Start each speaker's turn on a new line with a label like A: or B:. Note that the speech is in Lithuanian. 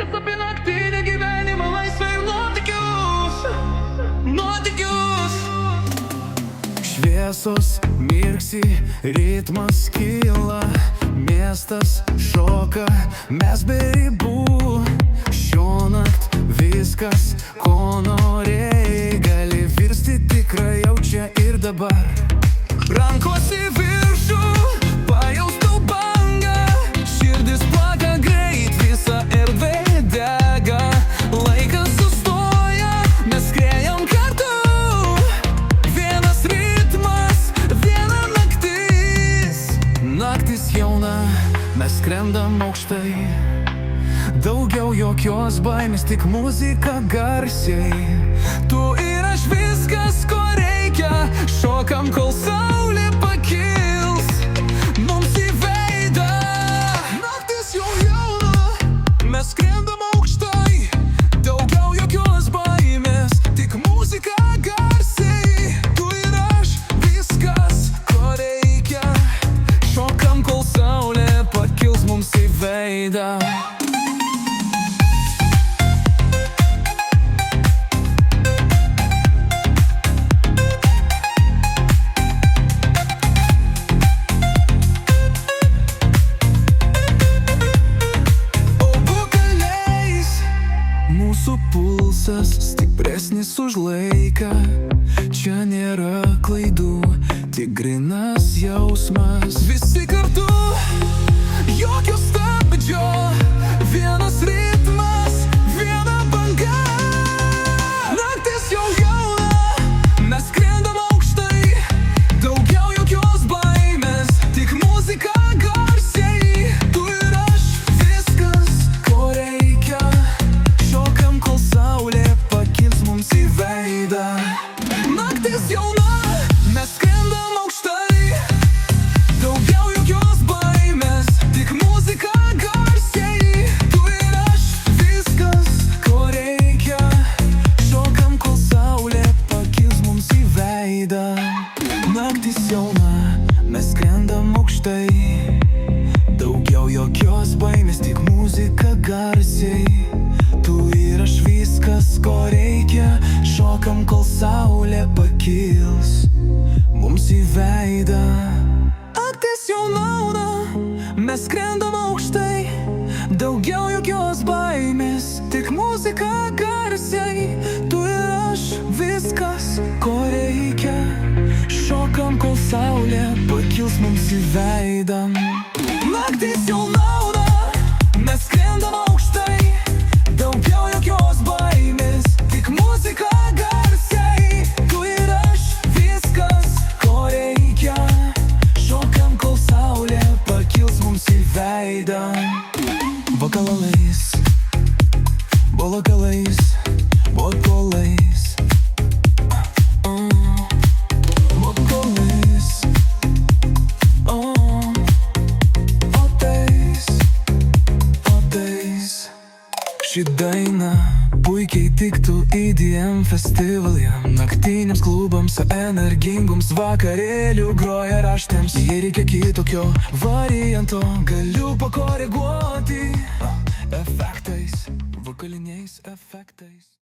A: Kas apie naktinį gyvenimą, laisvę ir nuotykius.
B: Šviesos mirksi, ritmas kyla, miestas šoka, mes be ribų. Šiąnakt viskas, ko norėjai, gali virsti tikra jau čia ir dabar. Rankos į viršų, pajaustų bangą, širdis plaka greit, visa erdvė dega. Laikas sustoja, mes skriejam kartu. Vienas ritmas, viena naktis. Naktis jauna, mes skrendam aukštai. Daugiau jokios baimės, tik muzika garsiai. Tu ir aš, viskas, ko reikia. Šokam, kol saulė pakils mums į veidą. Naktis jau jauna, mes skrendam aukštai. Daugiau jokios baimės, tik muzika garsiai. Tu ir aš, viskas, ko reikia. Šokam, kol saulė pakils mums į veidą. Mūsų pulsas stipresnis už laiką. Čia nėra klaidų, tik grynas jausmas. Visi kartu, jokio stabdžio. Vienas ritmas, viena banga. Naktis jau jauna, mes skrendam aukštai. Daugiau jokios baimės, tik muzika garsiai. Tu ir aš, viskas, ko reikia. Šokam, kol saulė pakils mums į veidą. Naktis jauna, mes skrendam aukštai. Daugiau jokios baimės, tik muzika garsiai. Tu ir aš, viskas, ko reikia. Šokam, kol saulė pakils mums į veidą. Naktis jauna, mes skrendam aukštai. Daugiau jokios baimės, tik muzika garsiai. Tu ir aš, viskas, ko reikia. Šokam, kol saulė pakils mums į veidą. Naktis jauna, mes skrendam aukštai. Daugiau jokios baimės, tik muzika garsiai. Tu ir aš, viskas, ko reikia. Šokam, kol saulė pakils mums į veidą. Naktis jauna, mes skrendam aukštai. Daugiau jokios baimės, tik muzika garsiai. Tu ir aš, viskas, ko reikia. Šokam, kol saulė pakils mums į veidą. Vokalais, bolakalais, botkolais. Ši daina puikiai tiktų EDM festivalyje. Naktiniams klubams, energingoms vakarėlių groja raštėms. Jei reikia kitokio varianto, galiu pakoreguoti efektais, vokaliniais efektais.